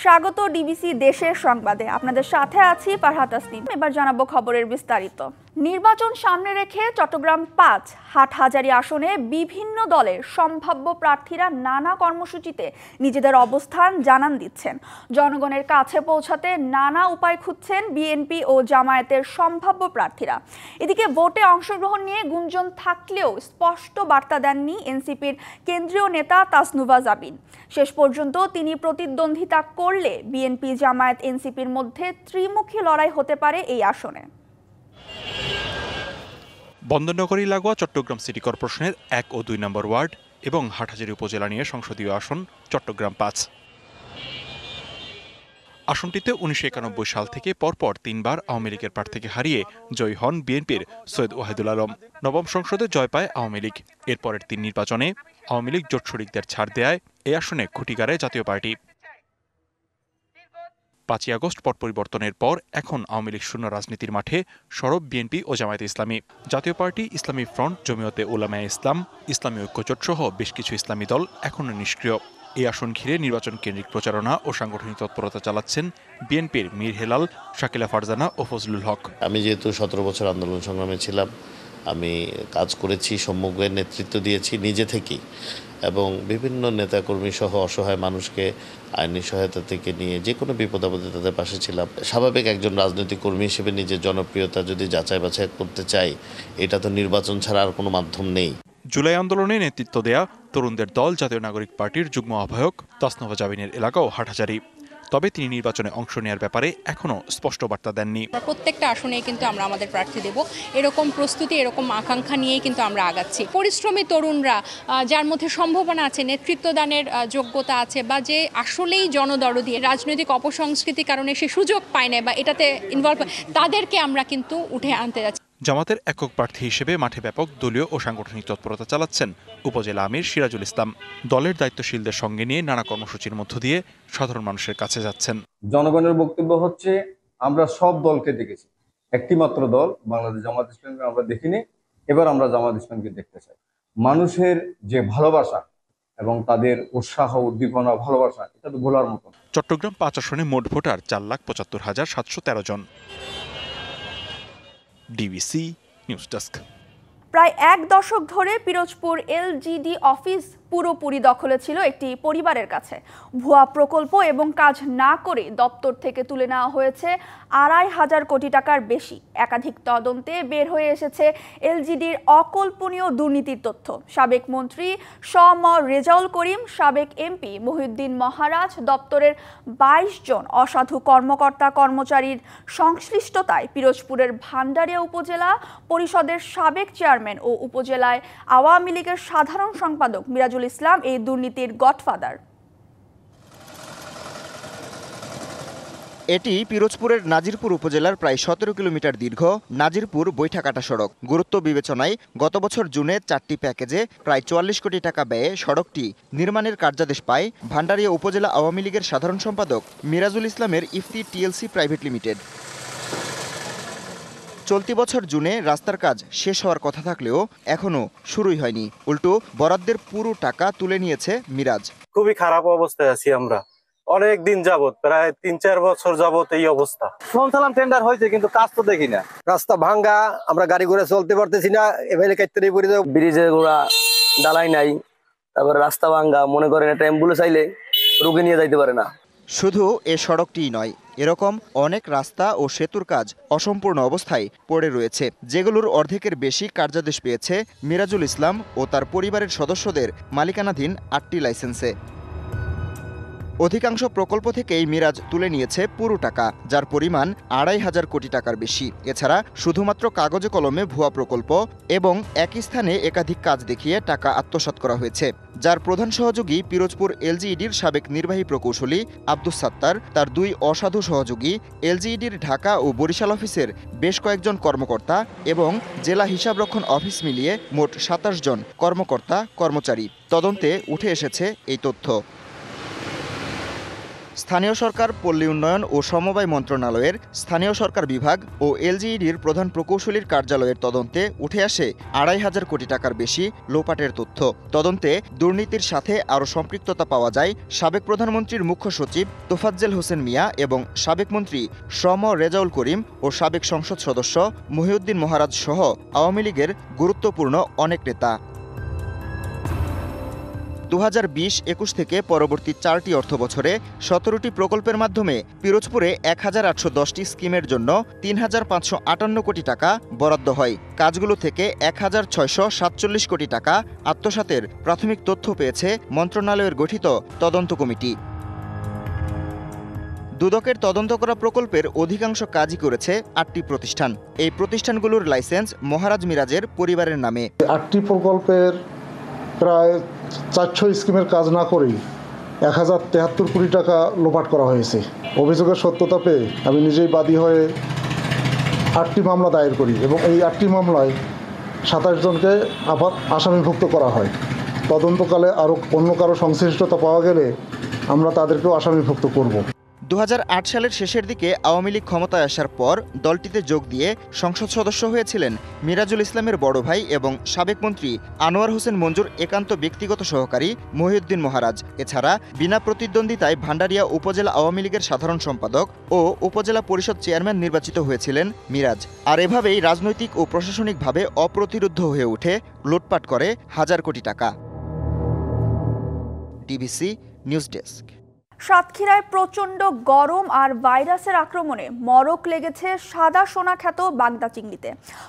স্বাগত ডিবিসি দেশের সংবাদে। আপনাদের সাথে আছি ফারহাত তাসনিম। এবার জানাবো খবরের বিস্তারিত। নির্বাচন সামনে রেখে চট্টগ্রাম ৫ হাটহাজারী আসনে বিভিন্ন দলের সম্ভাব্য প্রার্থীরা নানা কর্মসূচিতে নিজেদের অবস্থান জানান দিচ্ছেন। জনগণের কাছে পৌঁছাতে নানা উপায় খুঁজছেন বিএনপি ও জামায়াতের সম্ভাব্য প্রার্থীরা। এদিকে ভোটে অংশগ্রহণ নিয়ে গুঞ্জন থাকলেও স্পষ্ট বার্তা দেননি এনসিপির কেন্দ্রীয় নেতা তাসনুভা জাবিন। শেষ পর্যন্ত তিনি প্রতিদ্বন্দ্বিতা করলে বিএনপি জামায়াত এনসিপির মধ্যে ত্রিমুখী লড়াই হতে পারে এই আসনে। বন্দরনগরী লাগোয়া চট্টগ্রাম সিটি কর্পোরেশনের ১ ও ২ নম্বর ওয়ার্ড এবং হাটহাজারী উপজেলা নিয়ে সংসদীয় আসন চট্টগ্রাম ৫। আসনটিতে ১৯৯১ সাল থেকে পরপর ৩ বার আওয়ামী লীগের প্রার্থীকে হারিয়ে জয়ী হন বিএনপির সৈয়দ ওয়াহিদুল আলম। নবম সংসদে জয় পায় আওয়ামী লীগ। এরপরের ৩ নির্বাচনে আওয়ামী লীগ জোট শরিকদের ছাড় দেয় এই আসনে খুঁটি গাড়ে জাতীয় পার্টি। ৫ই আগস্ট পট পরিবর্তনের পর এখন আওয়ামী লীগ শূন্য রাজনীতির মাঠে সরব বিএনপি ও জামায়াতে ইসলামী। জাতীয় পার্টি, ইসলামী ফ্রন্ট, জমিয়তে উলামায়ে ইসলাম, ইসলামী ঐক্যজোট সহ বেশ কিছু ইসলামী দল এখনও নিষ্ক্রিয়। এই আসন ঘিরে নির্বাচন কেন্দ্রিক প্রচারণা ও সাংগঠনিক তৎপরতা চালাচ্ছেন বিএনপির মীর হেলাল, শাকিলা ফারজানা ও ফজলুল হক। আমি যেহেতু ১৭ বছর আন্দোলন সংগ্রামে ছিলাম, আমি কাজ করেছি, সম্মুখের নেতৃত্ব দিয়েছি নিজে থেকেই, এবং বিভিন্ন নেতাকর্মী সহ অসহায় মানুষকে আইনি সহায়তা থেকে নিয়ে যে কোনো বিপদ আপদে তাদের পাশে ছিলাম। স্বাভাবিক একজন রাজনৈতিক কর্মী হিসেবে নিজের জনপ্রিয়তা যদি যাচাই বাছাই করতে চাই, এটা তো নির্বাচন ছাড়া আর কোনো মাধ্যম নেই। জুলাই আন্দোলনে নেতৃত্ব দেয়া তরুণদের দল জাতীয় নাগরিক পার্টির যুগ্ম আহ্বায়ক তাসনুভা জাবিনের এলাকাও হাটহাজারী। তবে তিনি নির্বাচনে অংশ নেওয়ার ব্যাপারে এখনো স্পষ্ট বার্তা দেননি। প্রত্যেকটা আসনে কিন্তু আমরা আমাদের প্রার্থী দেব, এরকম প্রস্তুতি, এরকম আকাঙ্ক্ষা নিয়েই কিন্তু আমরা আগাচ্ছি। পরিশ্রমী তরুণরা, যার মধ্যে সম্ভাবনা আছে, নেতৃত্ব দানের যোগ্যতা আছে, বা যে আসলেই জনদরদি, রাজনৈতিক অপসংস্কৃতির কারণে সে সুযোগ পায় না বা এটাতে ইনভলভ, তাদেরকে আমরা কিন্তু উঠে আনতে যাচ্ছি। জামাতের একক প্রার্থী হিসেবে মাঠে ব্যাপক দলীয় ও সাংগঠনিক তৎপরতা চালাচ্ছেন উপজেলা আমির সিরাজুল ইসলাম। দলের দায়িত্বশীলদের সঙ্গে নিয়ে নানা কর্মসূচির মধ্য দিয়ে সাধারণ মানুষের কাছে যাচ্ছেন। জনগণের বক্তব্য হচ্ছে, আমরা সব দলকে দেখেছি, একটি মাত্র দল বাংলাদেশ জামাত ইসলামকে আমরা দেখিনি, এবার আমরা জামাত ইসলামকে দেখতে চাই। মানুষের যে ভালোবাসা এবং তাদের উৎসাহ, উদ্দীপনা, ভালোবাসা, এটা তো ভোলার মতো। চট্টগ্রাম ৫ আসনে মোট ভোটার ৪,৭৫,৭১৩ জন। DBC news desk. প্রায় ১ দশক ধরে পিরোজপুর এলজিডি অফিস পুরোপুরি দখলে ছিল একটি পরিবারের কাছে। ভুয়া প্রকল্প এবং কাজ না করে দপ্তর থেকে তুলে নেওয়া হয়েছে ২৫০০ কোটি টাকার বেশি। একাধিক তদন্তে বের হয়ে এসেছে এলজিডির অকল্পনীয় দুর্নীতির তথ্য। সাবেক মন্ত্রী শ.ম. রেজাউল করিম, সাবেক এমপি মহিউদ্দিন মহারাজ, দপ্তরের ২২ জন অসাধু কর্মকর্তা কর্মচারীর সংশ্লিষ্টতায় পিরোজপুরের ভান্ডারিয়া উপজেলা পরিষদের সাবেক চেয়ারম্যান ও উপজেলায় আওয়ামী লীগের সাধারণ সম্পাদক মিরাজুল ইসলাম এই দুর্নীতির গডফাদার। এটি পিরোজপুরের নাজিরপুর উপজেলার প্রায় ১৭ কিলোমিটার দীর্ঘ নাজিরপুর বৈঠাকাটা সড়ক। গুরুত্ব বিবেচনায় গত বছর জুনে ৪টি প্যাকেজে প্রায় ৪৪ কোটি টাকা ব্যয়ে সড়কটি নির্মাণের কার্যাদেশ পায় ভান্ডারিয়া উপজেলা আওয়ামী লীগের সাধারণ সম্পাদক মিরাজুল ইসলামের ইফতি টিএলসি প্রাইভেট লিমিটেড। চলতি বছর জুনে রাস্তার কাজ শেষ হওয়ার কথা থাকলেও এখনো শুরুই হয়নি। উল্টো বরাদ্দের পুরো টাকা তুলে নিয়েছে মিরাজ। খুবই খারাপ অবস্থায় আছি আমরা, অনেক দিন যাবত, প্রায় ৩-৪ বছর যাবত এই অবস্থা। শুনছিলাম টেন্ডার হয়েছে, কিন্তু কাজ তো দেখি না। রাস্তা ভাঙ্গা, আমরা গাড়ি ঘোড়া চলতে পারতেছি না, এভাবে কাটতে পড়ে যাও। ব্রিজের গোড়া ডালাই নাই, তারপরে রাস্তা ভাঙ্গা, মনে করেন একটা অ্যাম্বুলেন্স চাইলে রোগী নিয়ে যাইতে পারে না। শুধু এ সড়কটিই নয়, এরকম অনেক রাস্তা ও সেতুর কাজ অসম্পূর্ণ অবস্থায় পড়ে রয়েছে, যেগুলোর অর্ধেকের বেশি কার্যাদেশ পেয়েছে মিরাজুল ইসলাম ও তার পরিবারের সদস্যদের মালিকানাধীন ৮টি লাইসেন্সে। অধিকাংশ প্রকল্প থেকেই মিরাজ তুলে নিয়েছে পুরো টাকা, যার পরিমাণ ২৫০০ কোটি টাকার বেশি। এছাড়া শুধুমাত্র কাগজে কলমে ভুয়া প্রকল্প এবং একই স্থানে একাধিক কাজ দেখিয়ে টাকা আত্মসাৎ করা হয়েছে, যার প্রধান সহযোগী পিরোজপুর এলজিইডির সাবেক নির্বাহী প্রকৌশলী আব্দুস সাত্তার, তার ২ অসাধু সহযোগী, এলজিইডির ঢাকা ও বরিশাল অফিসের বেশ কয়েকজন কর্মকর্তা এবং জেলা হিসাবরক্ষণ অফিস মিলিয়ে মোট ২৭ জন কর্মকর্তা কর্মচারী। তদন্তে উঠে এসেছে এই তথ্য। স্থানীয় সরকার, পল্লী উন্নয়ন ও সমবায় মন্ত্রণালয়ের স্থানীয় সরকার বিভাগ ও এলজিইডির প্রধান প্রকৌশলীর কার্যালয়ের তদন্তে উঠে আসে ২৫০০ কোটি টাকার বেশি লোপাটের তথ্য। তদন্তে দুর্নীতির সাথে আরও সম্পৃক্ততা পাওয়া যায় সাবেক প্রধানমন্ত্রীর মুখ্য সচিব তোফাজ্জেল হোসেন মিয়া এবং সাবেক মন্ত্রী শ্রম রেজাউল করিম ও সাবেক সংসদ সদস্য মহিউদ্দিন মহারাজ সহ আওয়ামী লীগের গুরুত্বপূর্ণ অনেক নেতা। ২০২০-২১ থেকে পরবর্তী ৪টি অর্থবছরে ১৭টি প্রকল্পের মাধ্যমে পিরোজপুরে ১,৮১০টি স্কিমের জন্য ৩,৫৫৮ কোটি টাকা বরাদ্দ হয়। কাজগুলো থেকে ১,৬৪৭ কোটি টাকা আত্মসাতের প্রাথমিক তথ্য পেয়েছে মন্ত্রণালয়ের গঠিত তদন্ত কমিটি। দুদকের তদন্ত করা প্রকল্পের অধিকাংশ কাজই করেছে ৮টি প্রতিষ্ঠান। এই প্রতিষ্ঠানগুলোর লাইসেন্স মহারাজ মিরাজের পরিবারের নামে। ৮টি প্রকল্পের প্রায় ৪০০ স্কিমের কাজ না করেই ১,০৭৩ কোটি টাকা লোপাট করা হয়েছে। অভিযোগের সত্যতা পেয়ে আমি নিজেই বাদী হয়ে ৮টি মামলা দায়ের করি এবং এই ৮টি মামলায় ২৭ জনকে আবার আসামিভুক্ত করা হয়। তদন্তকালে আরও অন্য কারো সংশ্লিষ্টতা পাওয়া গেলে আমরা তাদেরকেও আসামিভুক্ত করব। ২০০৮ সালের শেষের দিকে আওয়ামী লীগ ক্ষমতায় আসার পর দলটিতে যোগ দিয়ে সংসদ সদস্য হয়েছিলেন মিরাজুল ইসলামের বড় ভাই এবং সাবেক মন্ত্রী আনোয়ার হোসেন মঞ্জুর একান্ত ব্যক্তিগত সহকারী মহিউদ্দিন মহারাজ। এছাড়া বিনা প্রতিদ্বন্দ্বিতায় ভান্ডারিয়া উপজেলা আওয়ামী লীগের সাধারণ সম্পাদক ও উপজেলা পরিষদ চেয়ারম্যান নির্বাচিত হয়েছিলেন মিরাজ। আর এভাবেই রাজনৈতিক ও প্রশাসনিকভাবে অপ্রতিরোধ্য হয়ে উঠে লুটপাট করে হাজার কোটি টাকা। DBC news desk. সাতক্ষীরায় প্রচণ্ড গরম আর ভাইরাসের আক্রমণে মরক লেগেছে সাদা সোনা খ্যাত বাগদা চিংড়িতে।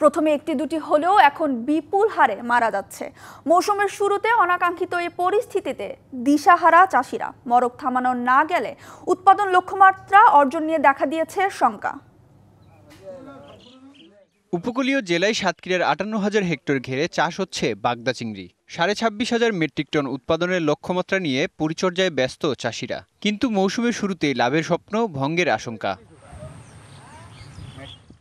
প্রথমে একটি দুটি হলেও এখন বিপুল হারে মারা যাচ্ছে। মৌসুমের শুরুতে অনাকাঙ্ক্ষিত এই পরিস্থিতিতে দিশাহারা চাষিরা। মরক থামানো না গেলে উৎপাদন লক্ষ্যমাত্রা অর্জন নিয়ে দেখা দিয়েছে শঙ্কা। উপকূলীয় জেলায় সাতক্ষীরার ৫৮,০০০ হেক্টর ঘেরে চাষ হচ্ছে বাগদা চিংড়ি। ২৬,৫০০ মেট্রিক টন উৎপাদনের লক্ষ্যমাত্রা নিয়ে পরিচর্যায় ব্যস্ত চাষিরা। কিন্তু মৌসুমের শুরুতেই লাভের স্বপ্ন ভঙ্গের আশঙ্কা।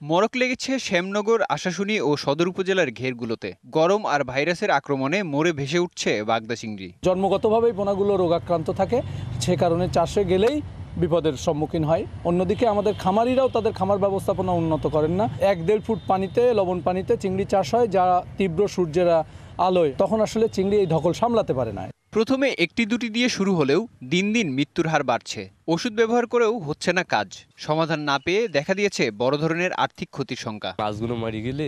মরক লেগেছে শ্যামনগর, আশাশুনি ও সদর উপজেলার ঘেরগুলোতে। গরম আর ভাইরাসের আক্রমণে মরে ভেসে উঠছে বাগদা চিংড়ি। জন্মগতভাবেই পোনাগুলো রোগাক্রান্ত থাকে, সে কারণে চাষে গেলেই বিপদের সম্মুখীন হয়। অন্যদিকে আমাদের খামারিরাও তাদের খামার ব্যবস্থাপনা উন্নত করেন না। ১-১.৫ ফুট পানিতে, লবণ পানিতে চিংড়ি চাষ হয়, যা তীব্র সূর্যের আলোয় তখন আসলে চিংড়ি এই ধকল সামলাতে পারে না। প্রথমে একটি দুটি দিয়ে শুরু হলেও দিন দিন মৃত্যুর হার বাড়ছে। ওষুধ ব্যবহার করেও হচ্ছে না কাজ। সমাধান না পেয়ে দেখা দিয়েছে বড় ধরনের আর্থিক ক্ষতির শঙ্কা। মাছগুলো মরে গেলে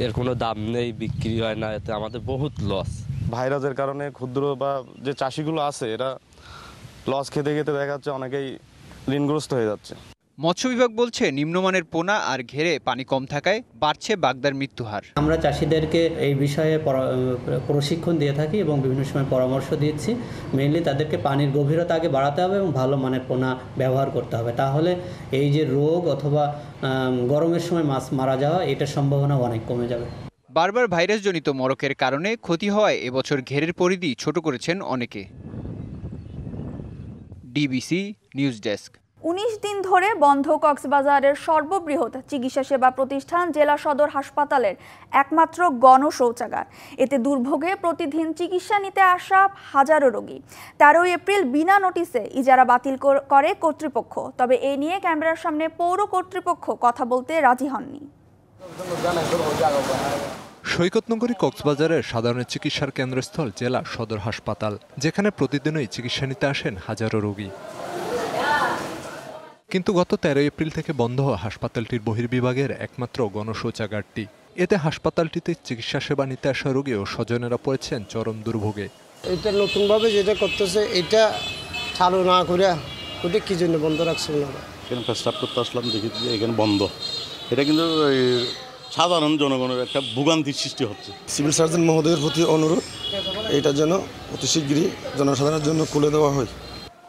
এর কোনো দাম নেই, বিক্রি হয় না, এতে আমাদের বহুত লস। ভাইরাসের কারণে ক্ষুদ্র বা যে চাষিগুলো আছে এরা লস খেতে খেতে দেখা যাচ্ছে অনেকেই ঋণগ্রস্ত হয়ে যাচ্ছে। মৎস্য বিভাগ বলছে নিম্নমানের পোনা আর ঘেরে পানি কম থাকায় বাড়ছে বাগদার মৃত্যু হার। আমরা চাষিদেরকে এই বিষয়ে প্রশিক্ষণ দিয়ে থাকি এবং বিভিন্ন সময় পরামর্শ দিচ্ছি। মেইনলি তাদেরকে পানির গভীরতা আগে বাড়াতে হবে এবং ভালো মানের পোনা ব্যবহার করতে হবে। তাহলে এই যে রোগ অথবা গরমের সময় মাছ মারা যাওয়া, এটার সম্ভাবনা অনেক কমে যাবে। বারবার ভাইরাসজনিত মরকের কারণে ক্ষতি হওয়ায় এবছর ঘেরের পরিধি ছোট করেছেন অনেকে। DBC news desk. ১৯ দিন ধরে বন্ধ কক্সবাজারের সর্ববৃহৎ চিকিৎসা সেবা প্রতিষ্ঠান জেলা সদর হাসপাতালের একমাত্র গণশৌচাগার। এতে দুর্ভোগে প্রতিদিন চিকিৎসা নিতে আসা হাজারো রোগী। ১৩ এপ্রিল বিনা নোটিশে ইজারা বাতিল করে কর্তৃপক্ষ। তবে এ নিয়ে ক্যামেরার সামনে পৌর কর্তৃপক্ষ কথা বলতে রাজি হননি। সৈকতনগরী কক্সবাজারের সাধারণ চিকিৎসার কেন্দ্রস্থল জেলা সদর হাসপাতাল, যেখানে প্রতিদিনই চিকিৎসা নিতে আসেন হাজারো রোগী। কিন্তু গত ১৩ এপ্রিল থেকে বন্ধ হাসপাতালটির বহির্বিভাগের একমাত্র গণশৌচাগারটি। এতে হাসপাতালটিতে চিকিৎসা সেবা নিতে আসা রোগী ও স্বজনেরা পড়েছেন চরম দুর্ভোগে। এটা নতুনভাবে যেটা করতেছে এটা চালু না করে ওটা কি জন্য বন্ধ রাখছে না? এখানে প্রস্তাব করতে আসলাম, দেখি এখানে বন্ধ। এটা কিন্তু সাধারণ জনগণের একটা ভোগান্তির সৃষ্টি হচ্ছে। সিভিল সার্জন মহোদয়ের প্রতি অনুরোধ, এটা যেন অতি শীঘ্রই জনসাধারণের জন্য খুলে দেওয়া হয়।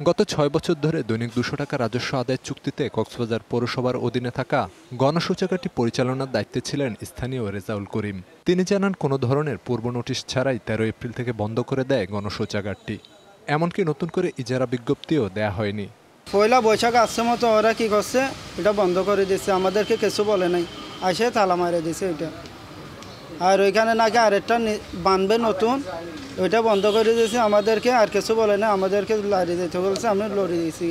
গত ৬ বছর ধরে দৈনিক ২০০ টাকা রাজস্ব আদায়ের চুক্তিতে কক্সবাজার পৌরসভার অধীনে থাকা গণশৌচাগারটি পরিচালনার দায়িত্বে ছিলেন স্থানীয় রেজাউল করিম। তিনি জানান, কোনো ধরনের পূর্ব নোটিশ ছাড়াই ১৩ এপ্রিল থেকে বন্ধ করে দেয় গণশৌচাগারটি। এমনকি নতুন করে ইজারা বিজ্ঞপ্তিও দেয়া হয়নি। পয়লা বৈশাখ আসছে মতো ওরা কি করছে, এটা বন্ধ করে দিচ্ছে, আমাদেরকে কিছু বলে নাই, আসে তালা মারে দিছে ওইটা। আর ওইখানে নাকি আরেকটা বানবে নতুন, ওইটা বন্ধ করে দিয়েছে, আমাদেরকে আর কিছু বলে না, আমাদেরকে লড়িয়ে দিতে বলছে, আমি লড়িয়ে দিয়েছি।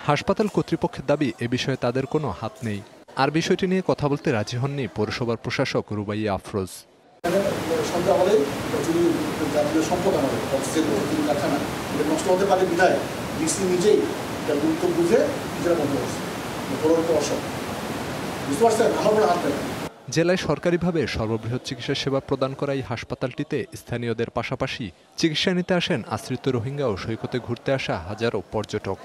হাসপাতাল কর্তৃপক্ষের দাবি এ বিষয়ে তাদের কোনো হাত নেই। আর বিষয়টি নিয়ে কথা বলতে রাজি হননি পৌরসভার প্রশাসক রুবাইয়া আফরোজ। জেলায় সরকারিভাবে সর্ববৃহৎ চিকিৎসা সেবা প্রদান করা এই হাসপাতালটিতে স্থানীয়দের পাশাপাশি চিকিৎসা নিতে আসেন আশ্রিত রোহিঙ্গা ও সৈকতে ঘুরতে আসা হাজারো পর্যটক।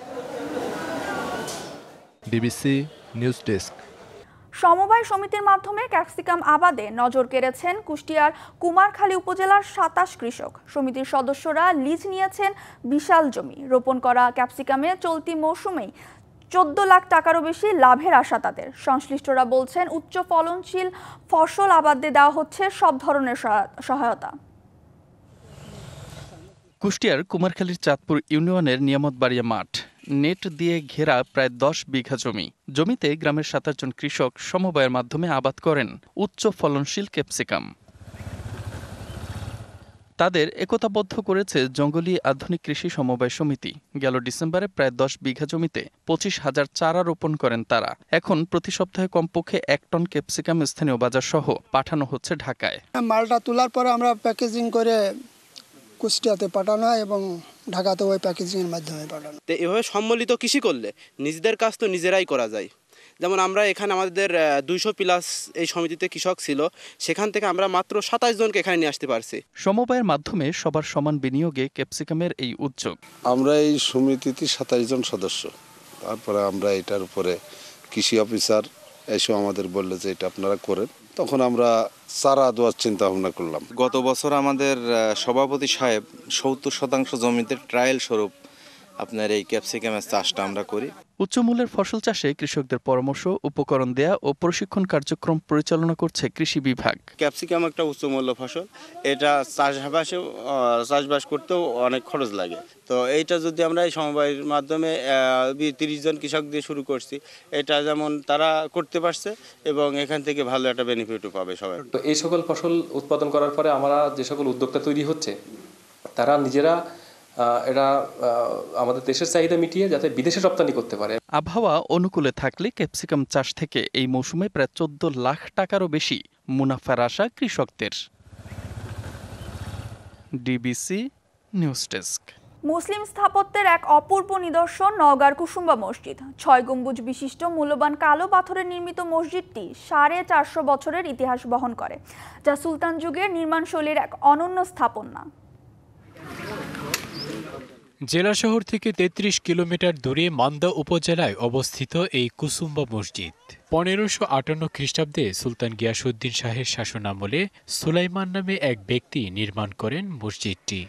DBC news desk. সমবায় সমিতির মাধ্যমে ক্যাপসিকাম আবাদে নজর কেড়েছেন কুষ্টিয়ার কুমারখালী উপজেলার ২৭ কৃষক। সমিতির সদস্যরা লিজ নিয়েছেন বিশাল জমি। রোপণ করা ক্যাপসিকামে চলতি মৌসুমেই ১৪ লাখ টাকারও বেশি লাভের আশা তাদের। সংশ্লিষ্টরা বলছেন উচ্চ ফলনশীল ফসল আবাদে দেওয়া হচ্ছে সব ধরনের সহায়তা। কুষ্টিয়ার কুমারখালীর চাঁদপুর ইউনিয়নের নিয়ামতবাড়িয়া মাঠ নেট দিয়ে ঘেরা প্রায় ১০ বিঘা জমিতে গ্রামের ২৭ জন কৃষক সমবায়ের মাধ্যমে আবাদ করেন উচ্চ ফলনশীল ক্যাপসিকাম। তাদের একতাবদ্ধ করেছে জঙ্গলি আধুনিক কৃষি সমবায় সমিতি। গেল ডিসেম্বরে প্রায় ১০ বিঘা জমিতে ২৫,০০০ চারা রোপণ করেন তারা। এখন প্রতি সপ্তাহে কমপক্ষে ১ টন ক্যাপসিকাম স্থানীয় বাজার সহ পাঠানো হচ্ছে ঢাকায়। মালটা তোলার পরে আমরা প্যাকেজিং করে কুষ্টিয়াতে পাঠানো হয় এবং ঢাকাতে ওই প্যাকেজিংয়ের মাধ্যমে পাঠানো। তো এভাবে সম্মিলিত কৃষি করলে নিজেদের কাজ তো নিজেরাই করা যায়। যেমন আমরা এখানে আমাদের ২০০+ এই সমিতিতে কৃষক ছিল, সেখান থেকে আমরা মাত্র ২৭ জনকে এখানে নিয়ে আসতে পারছি। সমবায়ের মাধ্যমে সবার সমান বিনিয়োগে ক্যাপসিকামের এই উদ্যোগ। আমরা এই সমিতিতে ২৭ জন সদস্য। তারপরে আমরা এটার উপরে কৃষি অফিসার এসে আমাদের বললে যে এটা আপনারা করেন, তখন আমরা চারা দেওয়ার চিন্তা ভাবনা করলাম। গত বছর আমাদের সভাপতি সাহেব ৭০% জমিতে ট্রায়াল স্বরূপ আপনার এই ক্যাপসিকামের চাষটা আমরা করি। উচ্চমূল্যের ফসল চাষে কৃষকদের পরামর্শ, উপকরণ দেয়া ও প্রশিক্ষণ কার্যক্রম পরিচালনা করছে কৃষি বিভাগ। ক্যাপসিকাম একটা উচ্চমূল্য ফসল, এটা চাষবাস করতেও অনেক খরচ লাগে। তো এইটা যদি আমরা এই সমবায়ের মাধ্যমে ৩০ জন কৃষক দিয়ে শুরু করছি, এটা যেমন তারা করতে পারছে এবং এখান থেকে ভালো একটা বেনিফিটও পাবে সবাই। তো এই সকল ফসল উৎপাদন করার পরে আমরা যে সকল উদ্যোক্তা তৈরি হচ্ছে তারা নিজেরা এটা আমাদের দেশের চাহিদা মিটিয়ে যাতে বিদেশে রপ্তানি করতে পারে। আবহাওয়া অনুকূলে থাকলে ক্যাপসিকাম চাষ থেকে এই মৌসুমে প্রায় ১৪ লাখ টাকারও বেশি মুনাফার আশা কৃষকদের। DBC news desk. মুসলিম স্থাপত্যের এক অপূর্ব নিদর্শন নওগাঁর কুসুম্বা মসজিদ। ৬ গম্বুজ বিশিষ্ট মূল্যবান কালো পাথরের নির্মিত মসজিদটি ৪৫০ বছরের ইতিহাস বহন করে, যা সুলতান যুগের নির্মাণশৈলীর এক অনন্য স্থাপনা। জেলা শহর থেকে ৩৩ কিলোমিটার দূরে মান্দা উপজেলায় অবস্থিত এই কুসুম্বা মসজিদ ১৫৫৮ খ্রিস্টাব্দে সুলতান গিয়াসউদ্দিন শাহের শাসনামলে সুলাইমান নামে এক ব্যক্তি নির্মাণ করেন মসজিদটি।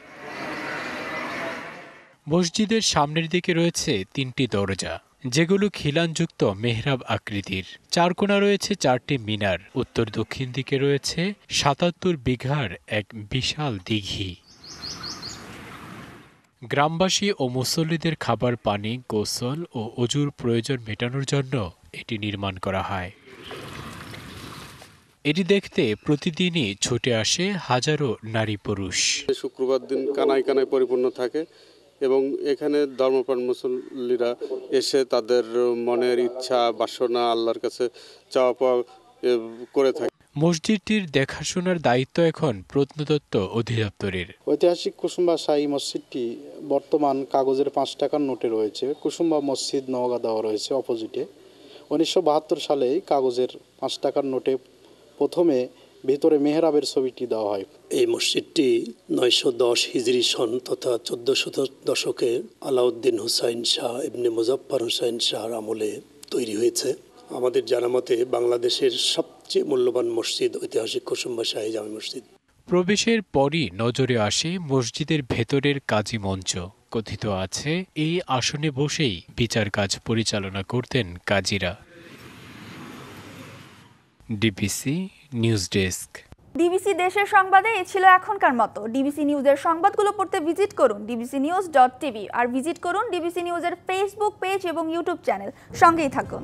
মসজিদের সামনের দিকে রয়েছে ৩টি দরজা, যেগুলো খিলানযুক্ত মেহরাব আকৃতির। ৪ কোণা রয়েছে ৪টি মিনার। উত্তর দক্ষিণ দিকে রয়েছে ৭৭ বিঘার এক বিশাল দিঘি। গ্রামবাসী ও মুসল্লিদের খাবার, পানি, গোসল ও অজুর প্রয়োজন মেটানোর জন্য এটি নির্মাণ করা হয়। এটি দেখতে প্রতিদিনই ছুটে আসে হাজারো নারী পুরুষ। শুক্রবার দিন কানায় কানায় পরিপূর্ণ থাকে এবং এখানে ধর্মপ্রাণ মুসল্লিরা এসে তাদের মনের ইচ্ছা বাসনা আল্লাহর কাছে চাওয়া পাওয়া করে থাকে। মসজিদটির দেখাশোনার দায়িত্ব এখন প্রত্নতত্ত্ব অধিদপ্তরের। ঐতিহাসিক কুসুম্বা শাহী মসজিদটি বর্তমান কাগজের ৫ টাকার নোটে রয়েছে। কুসুম্বা মসজিদ নওগাঁ দেওয়া রয়েছে অপোজিটে। ১৯৭২ সালে কাগজের ৫ টাকার নোটে প্রথমে ভিতরে মেহরাবের ছবিটি দেওয়া হয়। এই মসজিদটি ৯১০ হিজরি সন তথা ১৪০০ দশকে আলাউদ্দিন হুসাইন শাহ ইবনে মুজাফফর হুসাইন শাহর আমলে তৈরি হয়েছে। আমাদের জানা মতে বাংলাদেশের সবচেয়ে মূল্যবান মসজিদ ঐতিহাসিক কুসুম্বা শাহী জামে মসজিদ। প্রবেশের পরই নজরে আসে মসজিদের ভেতরের কাজী মঞ্চ। কথিত আছে এই আসনে বসেই বিচার কাজ পরিচালনা করতেন কাজীরা। DBC news desk. ডিবিসি দেশের সংবাদে এ ছিল এখনকার মতো। ডিবিসি নিউজের সংবাদগুলো পড়তে ভিজিট করুন dbcnews.tv আর ভিজিট করুন ডিবিসি নিউজের ফেসবুক পেজ এবং ইউটিউব চ্যানেল। সঙ্গেই থাকুন।